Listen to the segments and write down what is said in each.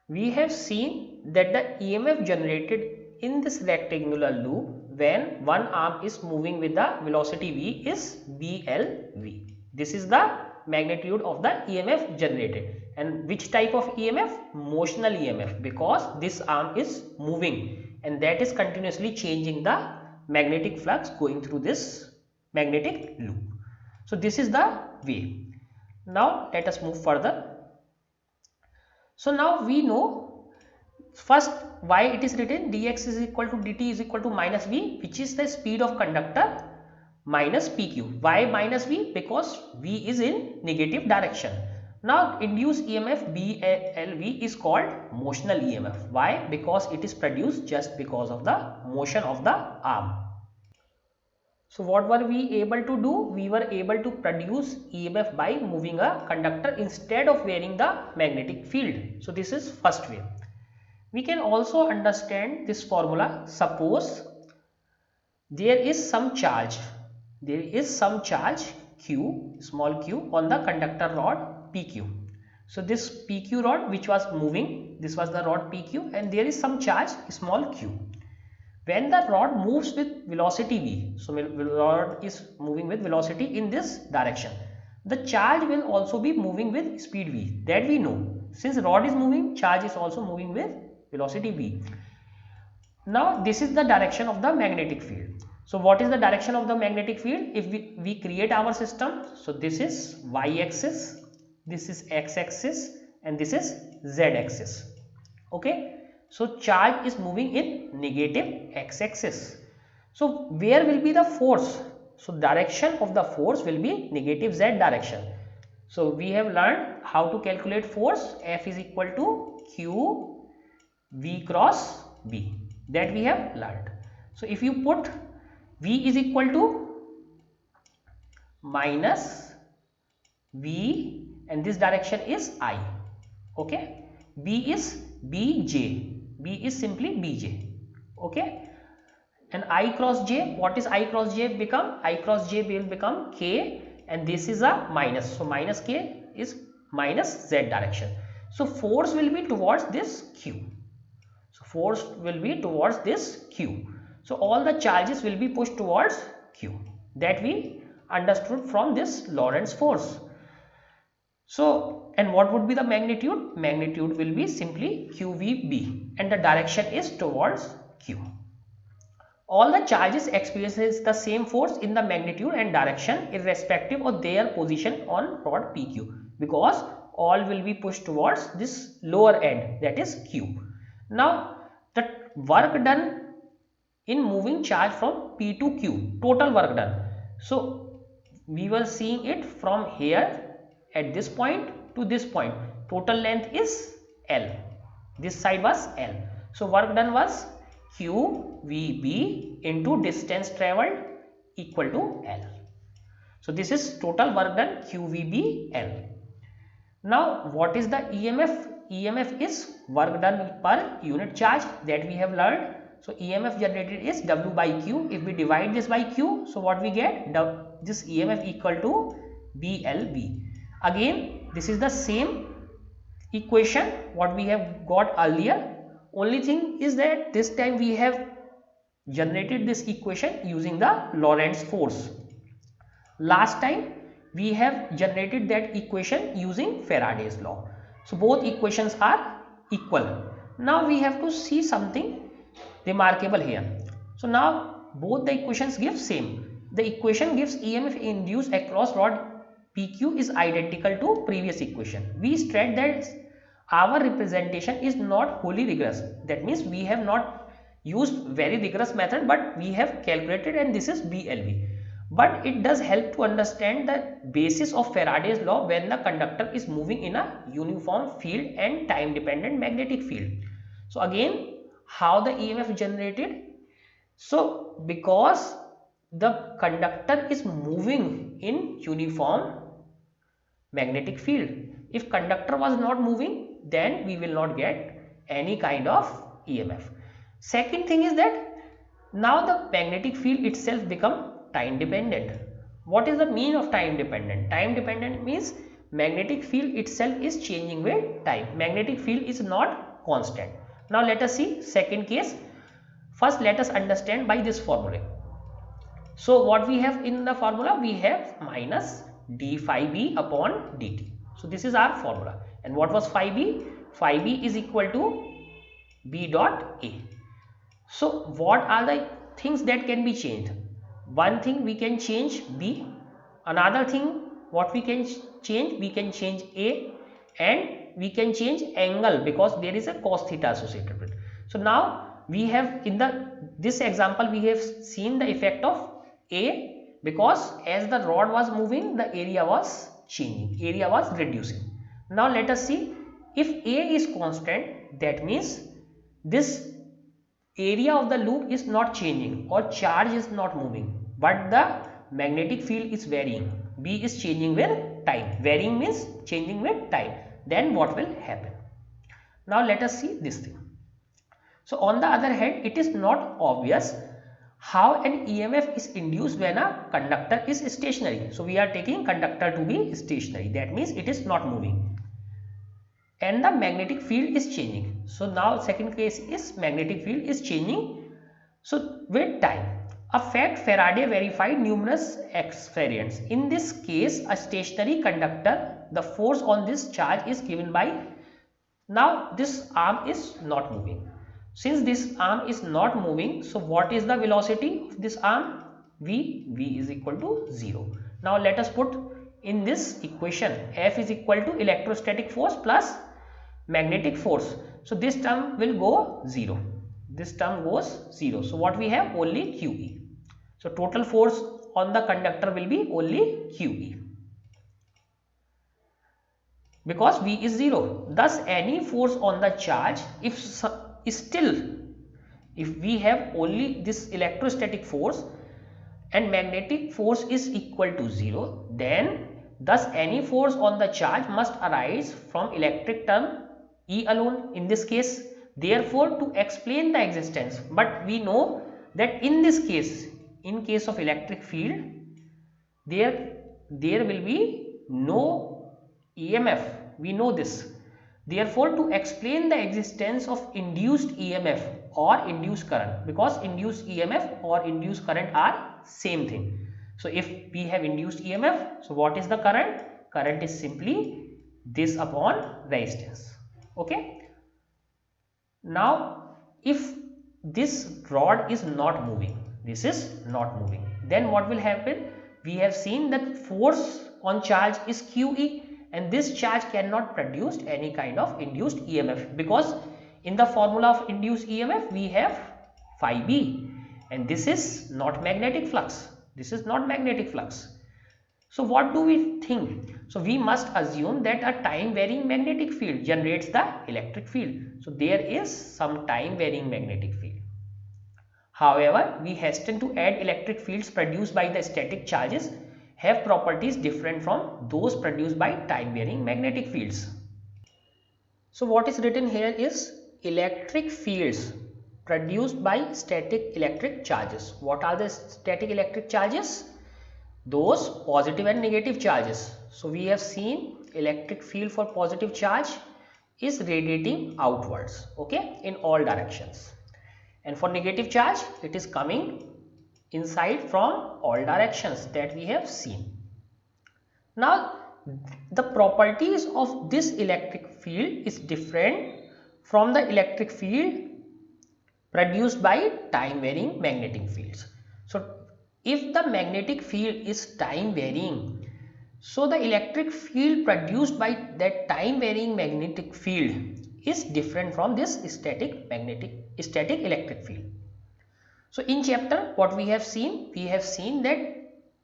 We have seen that the EMF generated in this rectangular loop when one arm is moving with the velocity v is BLV. This is the magnitude of the EMF generated. And which type of EMF? Motional EMF, because this arm is moving and that is continuously changing the magnetic flux going through this magnetic loop. So this is the way. Now let us move further. So now we know first why it is written dx is equal to dt is equal to minus v, which is the speed of conductor minus pq. Why minus v? Because v is in negative direction. Now induced EMF BLV is called motional EMF. Why? Because it is produced just because of the motion of the arm. So what were we able to do? We were able to produce EMF by moving a conductor instead of wearing the magnetic field. So this is first way. We can also understand this formula. Suppose there is some charge. There is some charge Q, small q, on the conductor rod PQ. So this PQ rod which was moving, this was the rod PQ, and there is some charge small q. When the rod moves with velocity v, so rod is moving with velocity in this direction, the charge will also be moving with speed v, that we know. Since rod is moving, charge is also moving with velocity v. Now this is the direction of the magnetic field. So what is the direction of the magnetic field? If we create our system, so this is y axis, this is x axis, and this is z axis. Okay, so charge is moving in negative x axis. So where will be the force? So direction of the force will be negative z direction. So we have learned how to calculate force. F is equal to q v cross b, that we have learned. So if you put v is equal to minus v and this direction is I. Okay, b is bj, b is simply bj. Okay, and I cross j, what is I cross j become? I cross j will become k, and this is a minus, so minus k is minus z direction. So force will be towards this q. So force will be towards this q. So all the charges will be pushed towards q, that we understood from this Lorentz force. So, and what would be the magnitude? Magnitude will be simply qvb, and the direction is towards q. All the charges experiences the same force in the magnitude and direction irrespective of their position on rod PQ, because all will be pushed towards this lower end, that is q. Now the work done in moving charge from P to Q, total work done. So we were seeing it from here at this point to this point. Total length is L. This side was L. So work done was QVB into distance travelled equal to L. So this is total work done QVB L. Now what is the EMF? EMF is work done per unit charge, that we have learned. So EMF generated is W by Q. If we divide this by Q, so what we get? This EMF equal to BLV. Again, this is the same equation what we have got earlier. Only thing is that this time we have generated this equation using the Lorentz force. Last time we have generated that equation using Faraday's law. So both equations are equal. Now we have to see something remarkable here. So now both the equations give same. The equation gives EMF induced across rod PQ is identical to previous equation. We state that our representation is not wholly rigorous. That means we have not used very rigorous method, but we have calculated, and this is BLV. But it does help to understand the basis of Faraday's law when the conductor is moving in a uniform field and time dependent magnetic field. So again, how the EMF generated? So because the conductor is moving in uniform magnetic field. If conductor was not moving, then we will not get any kind of EMF. Second thing is that now the magnetic field itself become time dependent. What is the mean of time dependent? Time dependent means magnetic field itself is changing with time. Magnetic field is not constant. Now let us see second case. First let us understand by this formula. So what we have in the formula, we have minus d phi b upon dt. So this is our formula. And what was phi b? Phi b is equal to b dot a. So what are the things that can be changed? One thing we can change b, another thing what we can change a, and we can change angle because there is a cos theta associated with it. So now we have in this example we have seen the effect of a, because as the rod was moving the area was changing, area was reducing. Now let us see, if a is constant, that means this area of the loop is not changing or charge is not moving, but the magnetic field is varying. B is changing with time. Varying means changing with time. Then what will happen? Now let us see this thing. So on the other hand, it is not obvious how an EMF is induced when a conductor is stationary. So we are taking conductor to be stationary. That means it is not moving. And the magnetic field is changing. So now second case is magnetic field is changing. So with time, a fact Faraday verified numerous experiments. In this case, a stationary conductor, the force on this charge is given by, now this arm is not moving. Since this arm is not moving, so what is the velocity of this arm? V is equal to 0. Now let us put in this equation, F is equal to electrostatic force plus magnetic force. So this term will go 0. This term goes 0. So what we have? Only QE. So total force on the conductor will be only QE, because V is 0. Thus any force on the charge, if we have only this electrostatic force and magnetic force is equal to 0, then thus any force on the charge must arise from electric term E alone in this case. Therefore to explain the existence, but we know that in this case, in case of electric field, there will be no EMF, we know this. Therefore to explain the existence of induced EMF or induced current, because induced EMF or induced current are same thing. So if we have induced EMF, so what is the current? Current is simply this upon resistance. Okay. Now if this rod is not moving, this is not moving, then what will happen? We have seen that force on charge is QE, and this charge cannot produce any kind of induced EMF, because in the formula of induced EMF we have phi b, and this is not magnetic flux. This is not magnetic flux. So what do we think? So we must assume that a time varying magnetic field generates the electric field. So there is some time varying magnetic field. However, we hasten to add electric fields produced by the static charges have properties different from those produced by time varying magnetic fields. So what is written here is electric fields produced by static electric charges. What are the static electric charges? Those positive and negative charges. So we have seen electric field for positive charge is radiating outwards, okay, in all directions, and for negative charge it is coming inside from all directions, that we have seen. Now the properties of this electric field is different from the electric field produced by time varying magnetic fields. So if the magnetic field is time varying, so the electric field produced by that time varying magnetic field is different from this static electric field. So in chapter what we have seen that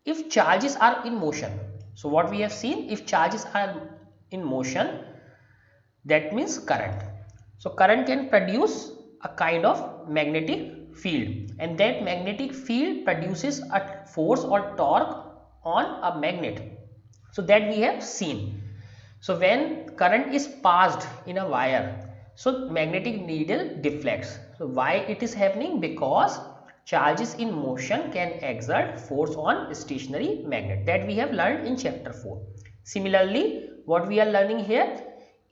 if charges are in motion, so what we have seen, if charges are in motion, that means current. So current can produce a kind of magnetic field, and that magnetic field produces a force or torque on a magnet. So that we have seen. So when current is passed in a wire, so magnetic needle deflects. So why it is happening? Because charges in motion can exert force on stationary magnet, that we have learned in chapter 4. Similarly, what we are learning here,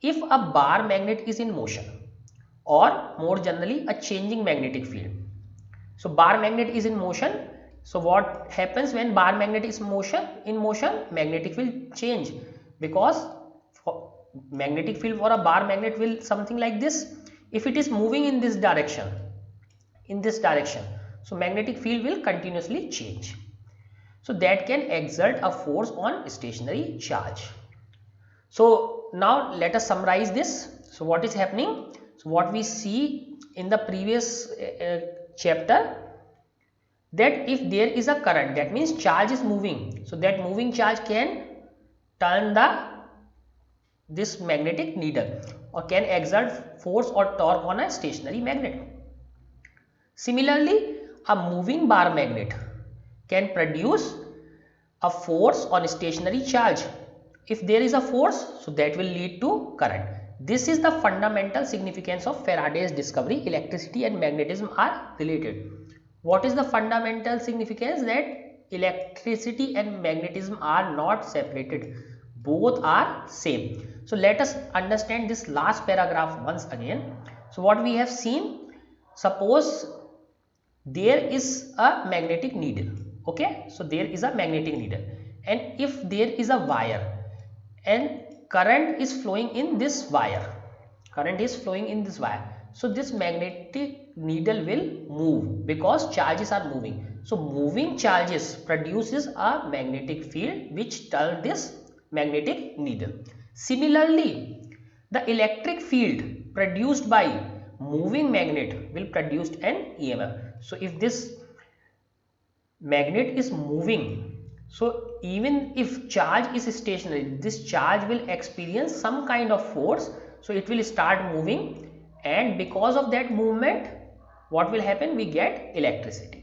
if a bar magnet is in motion, or more generally a changing magnetic field. So bar magnet is in motion. So what happens when bar magnet is in motion, magnetic field change, because magnetic field for a bar magnet will something like this. If it is moving in this direction, so magnetic field will continuously change. So that can exert a force on stationary charge. So now let us summarize this. So what is happening? So what we see in the previous chapter, that if there is a current, that means charge is moving. So that moving charge can turn this magnetic needle or can exert force or torque on a stationary magnet. Similarly, a moving bar magnet can produce a force on stationary charge. If there is a force, so that will lead to current. This is the fundamental significance of Faraday's discovery. Electricity and magnetism are related. What is the fundamental significance? That electricity and magnetism are not separated. Both are same. So let us understand this last paragraph once again. So what we have seen, suppose there is a magnetic needle. Okay, so there is a magnetic needle, and if there is a wire and current is flowing in this wire, so this magnetic needle will move because charges are moving. So moving charges produces a magnetic field which turns this magnetic needle. Similarly, the electric field produced by moving magnet will produce an EMF. So if this magnet is moving, so even if charge is stationary, this charge will experience some kind of force, so it will start moving, and because of that movement, what will happen? We get electricity.